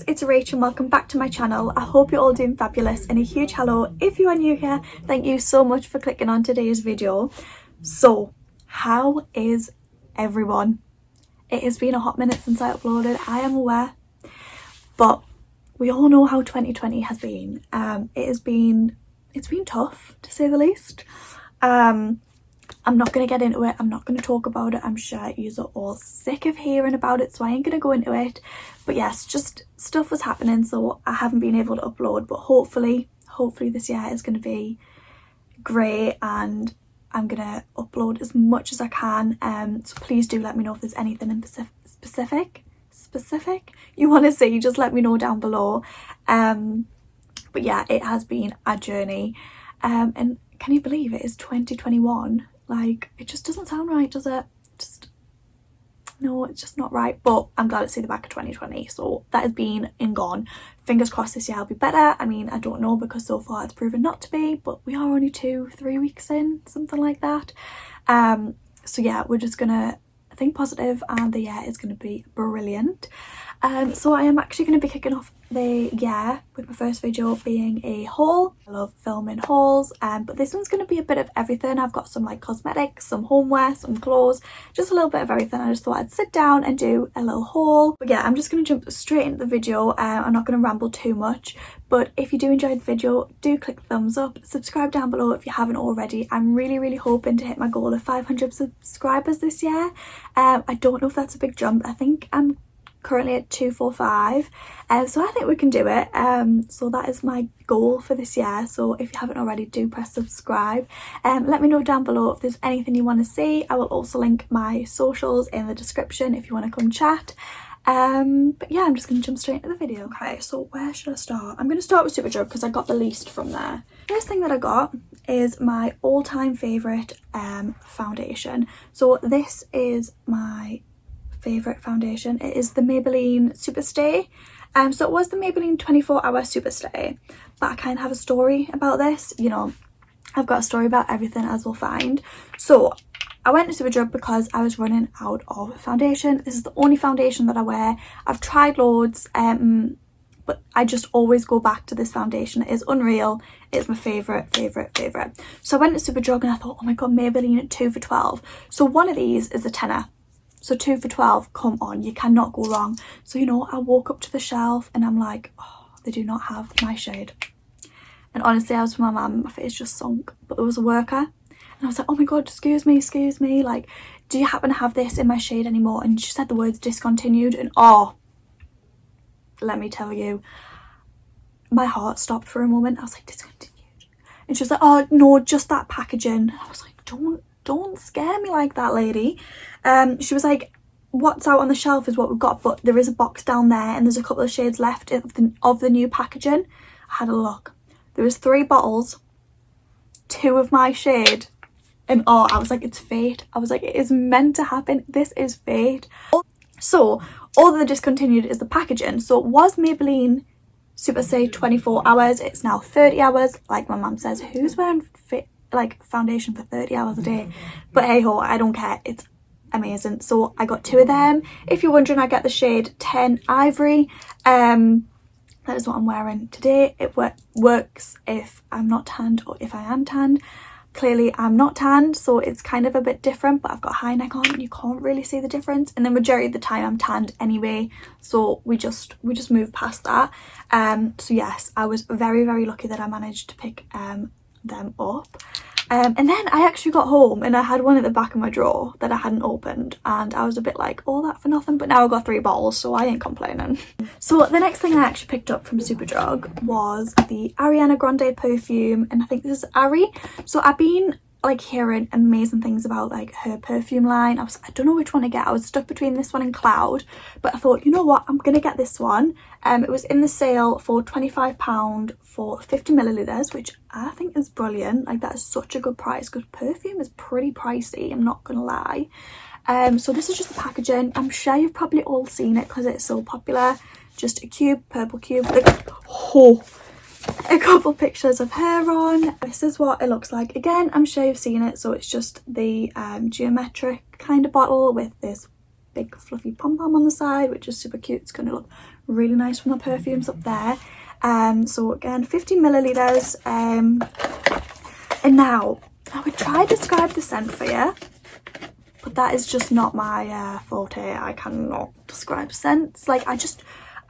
guys, it's Rachel and welcome back to my channel. I hope you're all doing fabulous and a huge hello if you are new here. Thank you so much for clicking on today's video. So, how is everyone? It has been a hot minute since I uploaded, I am aware, but we all know how 2020 has been. It's been tough to say the least. I'm not going to get into it, I'm not going to talk about it, I'm sure you are all sick of hearing about it, so I ain't going to go into it. But yes, just stuff was happening, so I haven't been able to upload, but hopefully this year is going to be great and I'm going to upload as much as I can. So please do let me know if there's anything in specific you want to see, just let me know down below. But yeah, it has been a journey, and can you believe it is 2021? Like, it just doesn't sound right, does it? No, it's just not right. But I'm glad to see the back of 2020. So that has been and gone. Fingers crossed this year will be better. I mean, I don't know because so far it's proven not to be, but we are only 2-3 weeks in, something like that. So yeah, we're just gonna think positive and the year is gonna be brilliant. So I am actually going to be kicking off the year with my first video being a haul. I love filming hauls, but this one's going to be a bit of everything. I've got some like cosmetics, some homeware, some clothes, just a little bit of everything. I just thought I'd sit down and do a little haul. But yeah, I'm just going to jump straight into the video. I'm not going to ramble too much, but if you do enjoy the video, do click the thumbs up, subscribe down below if you haven't already. I'm really hoping to hit my goal of 500 subscribers this year. I don't know if that's a big jump. I think I'm currently at 245, so I think we can do it. So that is my goal for this year, so if you haven't already, do press subscribe. Let me know down below if there's anything you want to see. I will also link my socials in the description if you want to come chat. But yeah, I'm just going to jump straight into the video. Okay, so where should I start? I'm going to start with Superdrug because I got the least from there. First thing that I got is my all-time favourite foundation. So this is my favourite foundation. It is the Maybelline Superstay. So it was the Maybelline 24-hour Superstay, but I kind of have a story about this. You know, I've got a story about everything, as we'll find. So I went to Superdrug because I was running out of foundation. This is the only foundation that I wear. I've tried loads, but I just always go back to this foundation. It is unreal. It's my favourite. So I went to Superdrug and I thought, oh my god, Maybelline at 2 for 12. So one of these is a tenner. So 2 for 12, come on, you cannot go wrong. So, you know, I walk up to the shelf and I'm like, oh, they do not have my shade. And honestly, I was with my mum, my face just sunk. But there was a worker and I was like, oh my god, excuse me, like, do you happen to have this in my shade anymore? And she said the words discontinued, and oh, let me tell you, my heart stopped for a moment. I was like, discontinued? And she was like, oh no, just that packaging. And I was like, don't scare me like that, lady. She was like, what's out on the shelf is what we've got, but there is a box down there and there's a couple of shades left of the new packaging. I had a look. There was 3 bottles, 2 of my shade, and oh, I was like, it's fate. I was like, it is meant to happen. This is fate. So all that discontinued is the packaging. So it was Maybelline Superstay 24 hours. It's now 30 hours. Like my mum says, who's wearing foundation for 30 hours a day? But hey ho, I don't care. It's amazing. So I got 2 of them. If you're wondering, I get the shade 10 Ivory. That is what I'm wearing today. It works if I'm not tanned or if I am tanned. Clearly I'm not tanned, so it's kind of a bit different, but I've got high neck on and you can't really see the difference, and the majority of the time I'm tanned anyway, so we just move past that. So yes, I was very lucky that I managed to pick them up. And then I actually got home and I had one at the back of my drawer that I hadn't opened, and I was a bit like, all that for nothing, but now I've got 3 bottles, so I ain't complaining. So the next thing I actually picked up from Superdrug was the Ariana Grande perfume, and I think this is Ari. So I've been like hearing amazing things about like her perfume line. I don't know which one to get. I was stuck between this one and Cloud, but I thought, you know what, I'm gonna get this one. It was in the sale for £25 for 50 millilitres, which I think is brilliant. Like, that is such a good price because perfume is pretty pricey, I'm not gonna lie. So this is just the packaging. I'm sure you've probably all seen it because it's so popular. Just a cube, purple cube, like, oh, a couple pictures of her on. This is what it looks like. Again, I'm sure you've seen it. So it's just the geometric kind of bottle with this big fluffy pom-pom on the side, which is super cute. It's going to look really nice when the perfume's up there. So again, 50 millilitres. And now I would try to describe the scent for you, but that is just not my forte. I cannot describe scents. Like,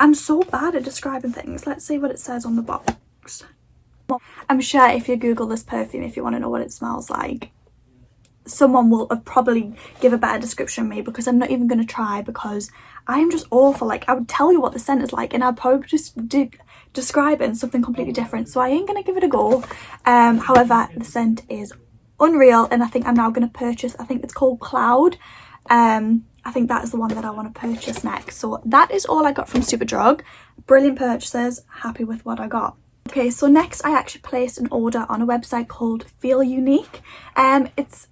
I'm so bad at describing things. Let's see what it says on the box. I'm sure if you Google this perfume, if you want to know what it smells like, someone will have probably give a better description of me, because I'm not even going to try, because I'm just awful. Like, I would tell you what the scent is like and I'd probably just describe it in something completely different, so I ain't going to give it a go. However, the scent is unreal, and I think I'm now going to purchase, I think it's called Cloud. I think that is the one that I want to purchase next. So that is all I got from Superdrug. Brilliant purchases, happy with what I got. Okay, so next I actually placed an order on a website called Feel Unique. It's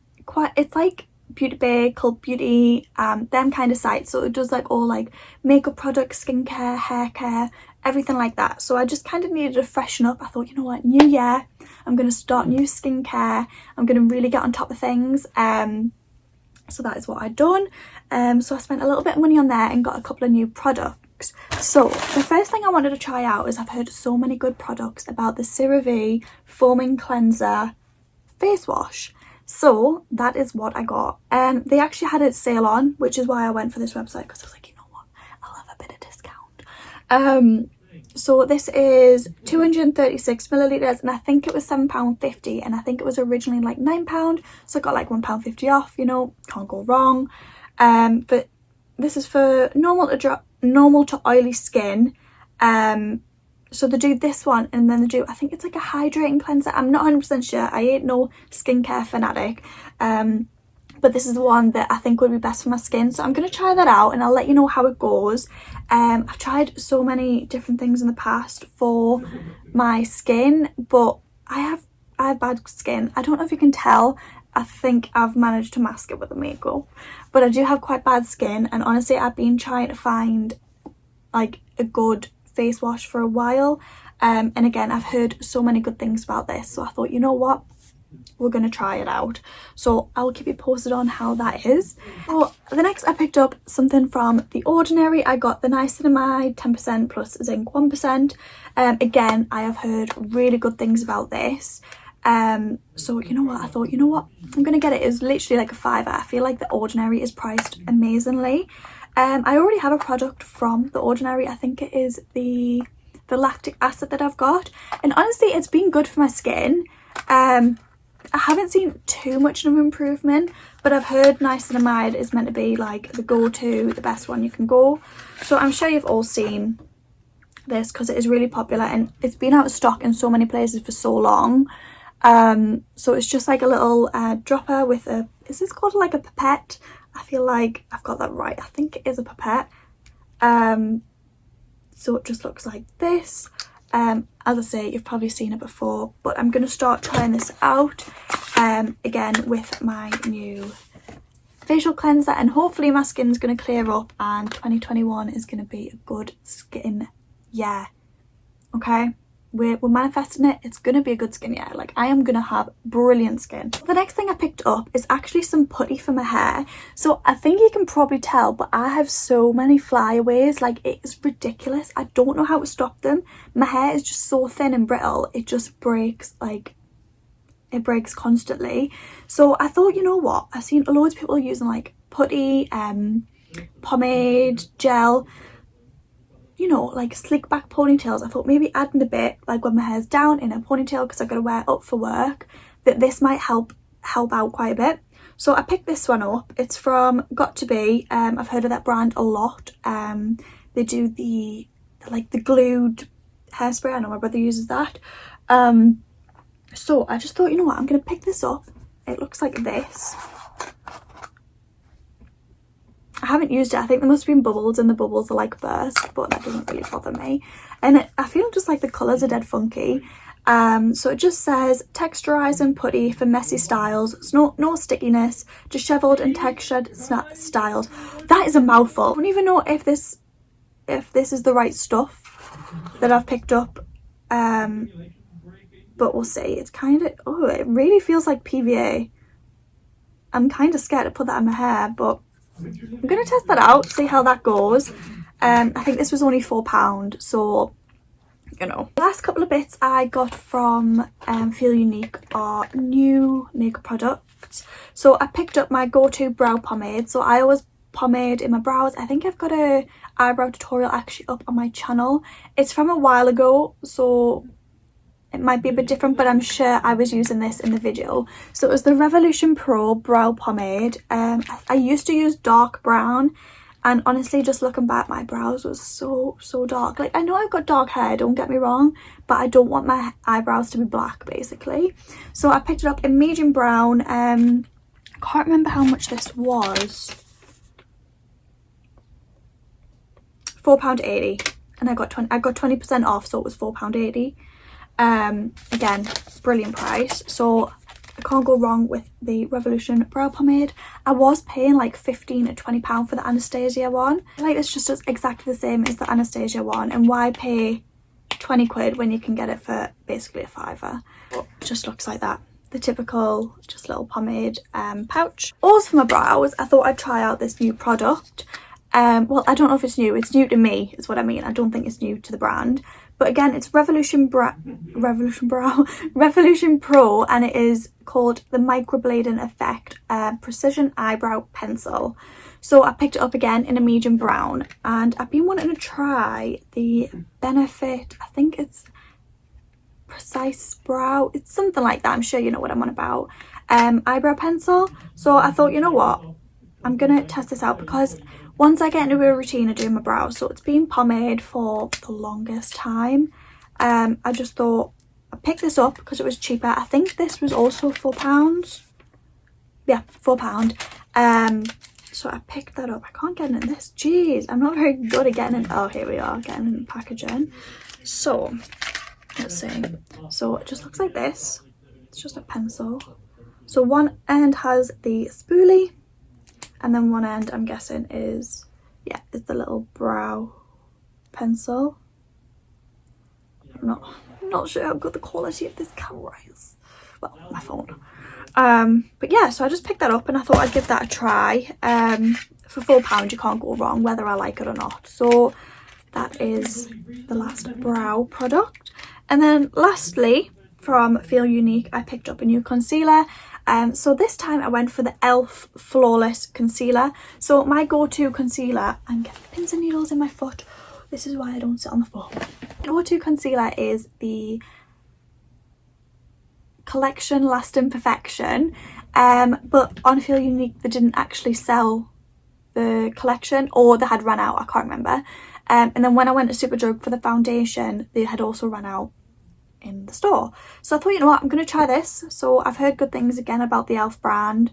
like Beauty Bay, Cult Beauty, them kind of sites. So it does like all like makeup products, skincare, hair care, everything like that. So I just kind of needed to freshen up. I thought, you know what, new year, I'm going to start new skincare. I'm going to really get on top of things. So that is what I'd done. So I spent a little bit of money on there and got a couple of new products. So the first thing I wanted to try out is, I've heard so many good products about the Cerave Foaming Cleanser face wash. So that is what I got. They actually had a sale on, which is why I went for this website, because I was like, you know what, I'll have a bit of discount. So this is 236 millilitres, and I think it was £7.50, and I think it was originally like £9, so I got like £1.50 off, you know, can't go wrong. But this is for normal to oily skin. So they do this one, and then they do, I think it's like a hydrating cleanser. I'm not 100% sure. I ain't no skincare fanatic. But this is the one that I think would be best for my skin. So I'm going to try that out and I'll let you know how it goes. I've tried so many different things in the past for my skin, but I have bad skin. I don't know if you can tell. I think I've managed to mask it with the makeup. But I do have quite bad skin, and honestly I've been trying to find like a good face wash for a while. And again, I've heard so many good things about this. So I thought, you know what? We're going to try it out. So I'll keep you posted on how that is. So the next, I picked up something from The Ordinary. I got the niacinamide 10% plus zinc 1%. Again, I have heard really good things about this. So you know what, I thought, you know what, I'm going to get it. It was literally like a £5. I feel like The Ordinary is priced amazingly. I already have a product from The Ordinary. I think it is the lactic acid that I've got. And honestly, it's been good for my skin. I haven't seen too much of an improvement, but I've heard niacinamide is meant to be like the go-to, the best one you can go. So I'm sure you've all seen this because it is really popular and it's been out of stock in so many places for so long. So it's just like a little dropper with a, is this called like a pipette? I feel like I've got that right. I think it is a pipette. So it just looks like this. As I say, you've probably seen it before, but I'm going to start trying this out again with my new facial cleanser, and hopefully my skin's going to clear up and 2021 is going to be a good skin year. Okay, we're manifesting it. It's going to be a good skin year. Like, I am going to have brilliant skin. The next thing I picked up is actually some putty for my hair. So I think you can probably tell, but I have so many flyaways. Like, it is ridiculous. I don't know how to stop them. My hair is just so thin and brittle. It just breaks, like, it breaks constantly. So I thought, you know what? I've seen loads of people using like putty, pomade, gel, you know, like slick back ponytails. I thought maybe adding a bit, like when my hair's down in a ponytail because I've got to wear it up for work, that this might help out quite a bit. So I picked this one up. It's from Got To Be. I've heard of that brand a lot. They do the glued hairspray. I know my brother uses that. So I just thought, you know what, I'm going to pick this up. It looks like this. I haven't used it. I think there must have been bubbles and the bubbles are like burst, but that doesn't really bother me. And I feel just like the colours are dead funky. So it just says texturising putty for messy styles. No stickiness, dishevelled and textured styles. That is a mouthful. I don't even know if this is the right stuff that I've picked up. But we'll see. It's kind of, it really feels like PVA. I'm kind of scared to put that in my hair, but I'm going to test that out, see how that goes. I think this was only £4, so you know. The last couple of bits I got from Feel Unique are new makeup products. So I picked up my go-to brow pomade. So I always pomade in my brows. I think I've got a eyebrow tutorial actually up on my channel. It's from a while ago, so it might be a bit different, but I'm sure I was using this in the video. So it was the Revolution Pro Brow Pomade. I used to use dark brown, and honestly, just looking back, my brows was so dark. Like, I know I've got dark hair, don't get me wrong, but I don't want my eyebrows to be black, basically. So I picked it up in medium brown. I can't remember how much this was. £4.80, and I got 20% off, so it was £4.80. Again, brilliant price. So I can't go wrong with the Revolution brow pomade. I was paying like £15 or £20 for the Anastasia one. Like, it's just exactly the same as the Anastasia one, and why pay 20 quid when you can get it for basically a £5. But it just looks like that, the typical just little pomade pouch. Also for my brows, I thought I'd try out this new product. Well, I don't know if it's new to me is what I mean. I don't think it's new to the brand, but again, it's Revolution Pro, and it is called the Microblading Effect Precision Eyebrow Pencil. So I picked it up again in a medium brown, and I've been wanting to try the Benefit, I think it's Precise Brow, it's something like that, I'm sure you know what I'm on about, eyebrow pencil. So I thought, you know what, I'm gonna test this out, because once I get into a routine of doing my brows, so it's been pomade for the longest time, I just thought I'd pick this up because it was cheaper. I think this was also £4. Yeah, £4. So I picked that up. I can't get in this. Jeez, I'm not very good at getting in. Oh, here we are, getting in packaging. So let's see. So it just looks like this. It's just a pencil. So one end has the spoolie, and then one end, I'm guessing, is the little brow pencil. I'm not sure how good the quality of this camera is. Well, my phone. But yeah, so I just picked that up, and I thought I'd give that a try. For £4, you can't go wrong, whether I like it or not. So that is the last brow product. And then lastly, from Feel Unique, I picked up a new concealer. So this time I went for the e.l.f. Flawless Concealer. So my go-to concealer, I'm getting pins and needles in my foot. This is why I don't sit on the floor. Go-to concealer is the Collection Lasting Perfection. But on Feel Unique, they didn't actually sell the collection, or they had run out, I can't remember. And then when I went to Superdrug for the foundation, they had also run out in the store. So I thought, you know what, I'm going to try this. So I've heard good things again about the e.l.f. brand.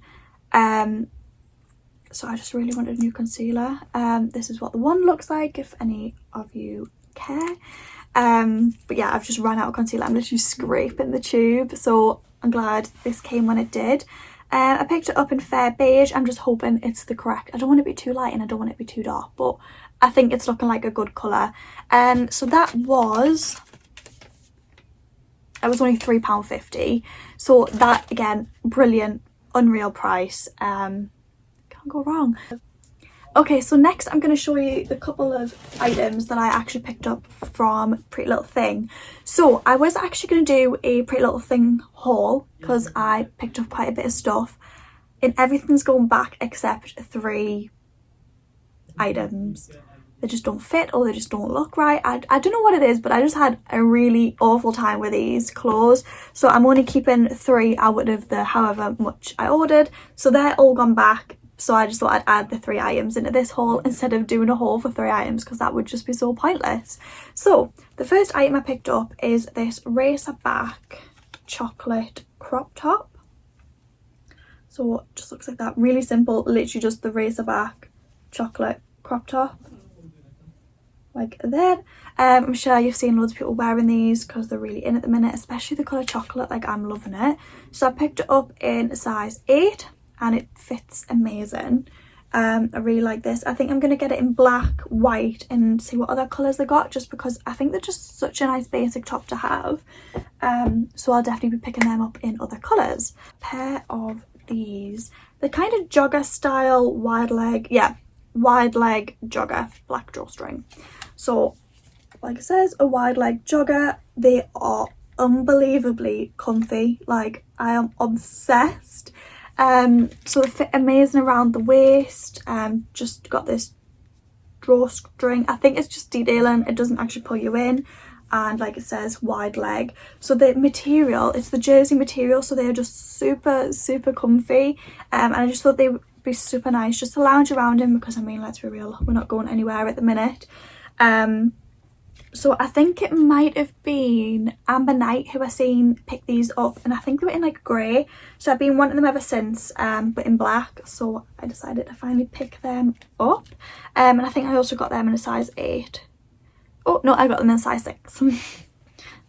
So I just really wanted a new concealer. This is what the one looks like, if any of you care. But yeah, I've just run out of concealer. I'm literally scraping the tube. So I'm glad this came when it did. I picked it up in fair beige. I'm just hoping it's the correct. I don't want it to be too light and I don't want it to be too dark, but I think it's looking like a good colour. So that was... it was only £3.50. So that, again, brilliant, unreal price. Can't go wrong. Okay, so next I'm going to show you the couple of items that I actually picked up from Pretty Little Thing. So I was actually going to do a Pretty Little Thing haul because I picked up quite a bit of stuff, and everything's going back except 3 items. They just don't fit, or they just don't look right. I don't know what it is, but I just had a really awful time with these clothes. So I'm only keeping 3 out of the however much I ordered. So they're all gone back. So I just thought I'd add the 3 items into this haul instead of doing a haul for 3 items, because that would just be so pointless. So the first item I picked up is this racer back chocolate crop top. So it just looks like that. Really simple, literally just the racer back chocolate crop top. Like that. I'm sure you've seen loads of people wearing these because they're really in at the minute, especially the colour chocolate. Like, I'm loving it. So I picked it up in size 8 and it fits amazing. I really like this. I think I'm going to get it in black, white, and see what other colours they got, just because I think they're just such a nice basic top to have. So I'll definitely be picking them up in other colours. A pair of these the kind of jogger style wide leg, yeah, wide leg jogger, black drawstring. So like it says, a wide leg jogger. They are unbelievably comfy, like I am obsessed. So they fit amazing around the waist. Just got this drawstring, I think it's just detailing, it doesn't actually pull you in, and like it says, wide leg. So the material, it's the jersey material, so they're just super comfy, and I just thought they would be super nice just to lounge around in, because I mean, let's be real, we're not going anywhere at the minute. So I think it might have been Amber Knight who I seen pick these up, and I think they were in like grey, so I've been wanting them ever since, but in black, so I decided to finally pick them up. And I think I also got them in a size 8. Oh no, I got them in a size 6.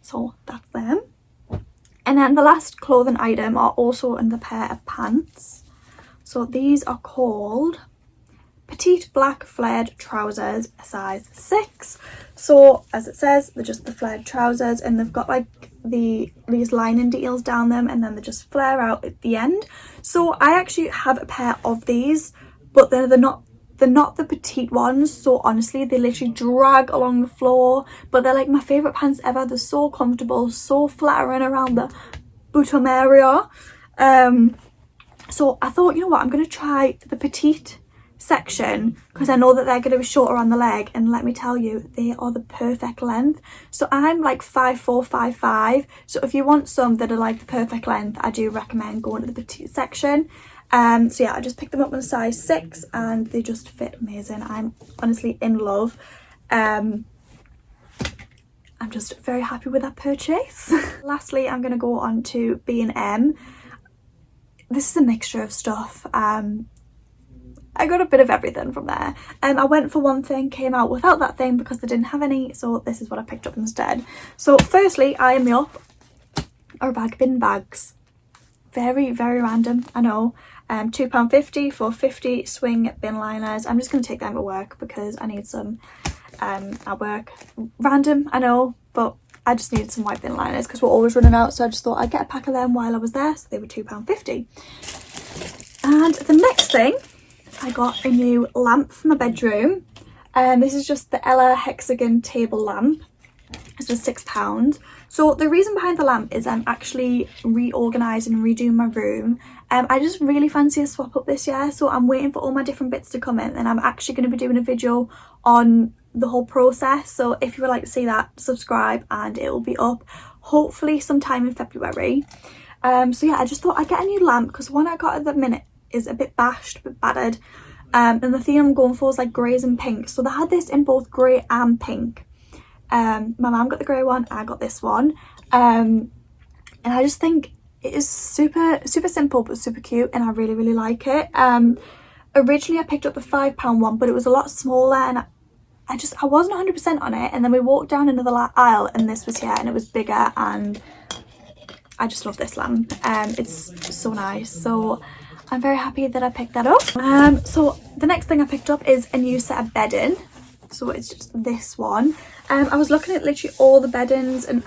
So that's them. And then the last clothing item are also in the pair of pants. So these are called Petite black flared trousers, size 6. So as it says, they're just the flared trousers, and they've got like these lining details down them, and then they just flare out at the end. So I actually have a pair of these, but they're not the petite ones, so honestly they literally drag along the floor, but they're like my favourite pants ever. They're so comfortable, so flattering around the bottom area. So I thought, you know what, I'm going to try the petite section, because I know that they're going to be shorter on the leg, and let me tell you, they are the perfect length. So I'm like 5'4", 5'5", so if you want some that are like the perfect length, I do recommend going to the petite section. So yeah, I just picked them up in a size 6, and they just fit amazing. I'm honestly in love. I'm just very happy with that purchase. Lastly, I'm going to go on to B&M. This is a mixture of stuff. I got a bit of everything from there. I went for one thing, came out without that thing because they didn't have any, so this is what I picked up instead. So firstly, eyeing me up are bag bin bags. Very random, I know. £2.50 for 50 swing bin liners. I'm just going to take them to work because I need some at work. Random, I know, but I just needed some white bin liners because we're always running out, so I just thought I'd get a pack of them while I was there. So they were £2.50. And the next thing, I got a new lamp for my bedroom. This is just the Ella Hexagon table lamp. It's just £6. So the reason behind the lamp is I'm actually reorganising and redoing my room. I just really fancy a swap up this year, so I'm waiting for all my different bits to come in, and I'm actually going to be doing a video on the whole process. So if you would like to see that, subscribe and it will be up hopefully sometime in February. So yeah, I just thought I'd get a new lamp because the one I got at the minute is a bit bashed, a bit battered, and the theme I'm going for is like greys and pinks. So they had this in both grey and pink. My mum got the grey one, I got this one, and I just think it is super simple but super cute, and I really like it. Originally I picked up the £5 one, but it was a lot smaller, and I wasn't 100% on it, and then we walked down another aisle and this was here and it was bigger, and I just love this lamp. It's so nice, so I'm very happy that I picked that up. So the next thing I picked up is a new set of bedding. So it's just this one. I was looking at literally all the beddings, and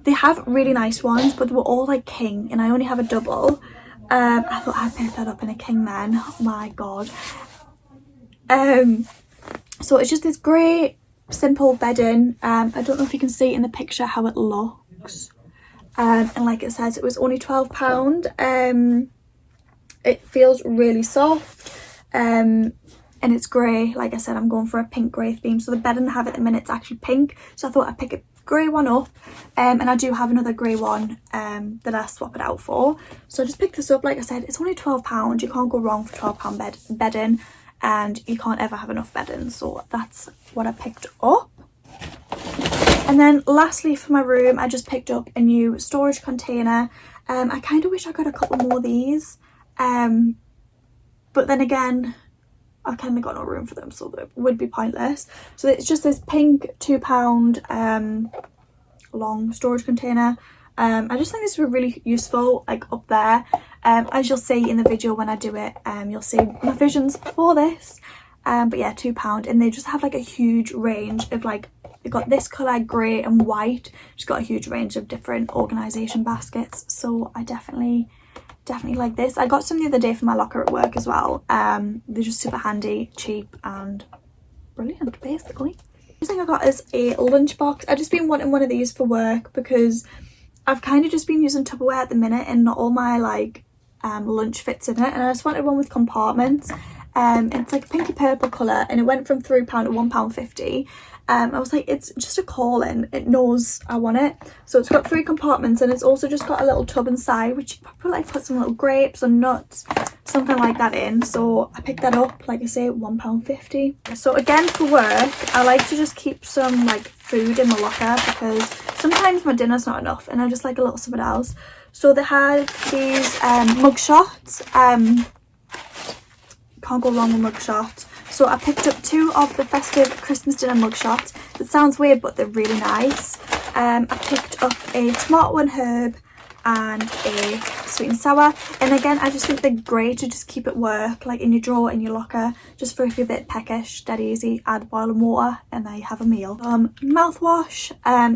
they have really nice ones, but they were all like king, and I only have a double. I thought I'd pick that up in a king then. Oh my god. So it's just this grey simple bedding. I don't know if you can see in the picture how it looks. And like it says, it was only £12. It feels really soft, and it's grey. Like I said, I'm going for a pink grey theme, so the bedding I have at the minute is actually pink, so I thought I'd pick a grey one up, and I do have another grey one that I swap it out for. So I just picked this up. Like I said, it's only £12. You can't go wrong for £12 bedding, and you can't ever have enough bedding, so that's what I picked up. And then lastly for my room, I just picked up a new storage container. I kind of wish I got a couple more of these, but then again, I kind of got no room for them, so that would be pointless. So it's just this pink £2 long storage container. I just think this would be really useful, like up there. As you'll see in the video when I do it, you'll see my visions for this. But yeah, £2, and they just have like a huge range of, like, they've got this colour, grey and white. Just got a huge range of different organisation baskets, so I definitely definitely like this. I got some the other day for my locker at work as well. They're just super handy, cheap and brilliant basically. The thing I got is a lunchbox. I've just been wanting one of these for work because I've kind of just been using Tupperware at the minute and not all my like lunch fits in it, and I just wanted one with compartments. It's like a pinky purple colour and it went from £3 to £1.50. I was like, it's just a calling, it knows I want it. So it's got 3 compartments and it's also just got a little tub inside which you probably like put some little grapes or nuts, something like that in. So I picked that up, like I say, £1.50. So again, for work I like to just keep some like food in my locker because sometimes my dinner's not enough and I just like a little something else. So they had these mug shots. Can't go wrong with mug shots. So I picked up 2 of the festive Christmas dinner mug shots. It sounds weird but they're really nice. I picked up a tomato and herb and a sweet and sour, and again I just think they're great to just keep at work, like in your drawer, in your locker, just for if you're a bit peckish, dead easy, add boiling water and there you have a meal. Mouthwash,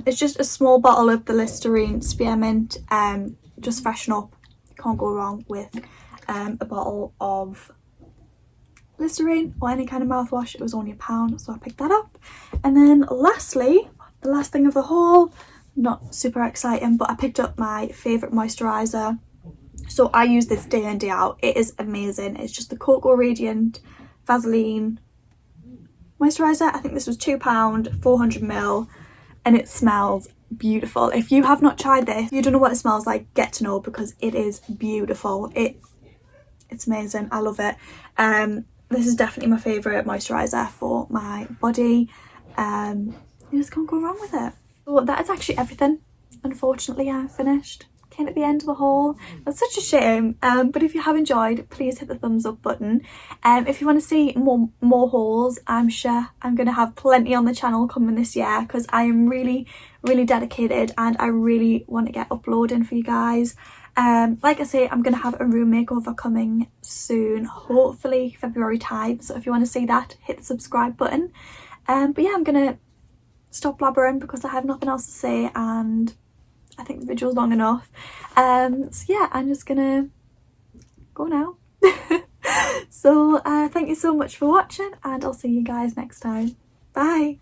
it's just a small bottle of the Listerine Spearmint, just freshen up. Can't go wrong with a bottle of Listerine or any kind of mouthwash. It was only £1, so I picked that up. And then lastly, the last thing of the haul, not super exciting, but I picked up my favourite moisturiser. So I use this day in day out. It is amazing. It's just the Cocoa Radiant Vaseline moisturiser. I think this was £2, 400ml, and it smells beautiful. If you have not tried this, you don't know what it smells like, get to know, because it is beautiful. It's amazing. I love it. This is definitely my favourite moisturiser for my body. You just can't go wrong with it. So that is actually everything. Unfortunately, I'm finished. Came at the end of the haul. That's such a shame. But if you have enjoyed, please hit the thumbs up button. If you want to see more hauls, I'm sure I'm going to have plenty on the channel coming this year because I am really dedicated and I really want to get uploading for you guys. Like I say, I'm going to have a room makeover coming soon, hopefully February time. So if you want to see that, hit the subscribe button. But yeah, I'm going to stop blabbering because I have nothing else to say and I think the video's long enough. So yeah, I'm just gonna go now. So thank you so much for watching and I'll see you guys next time. Bye.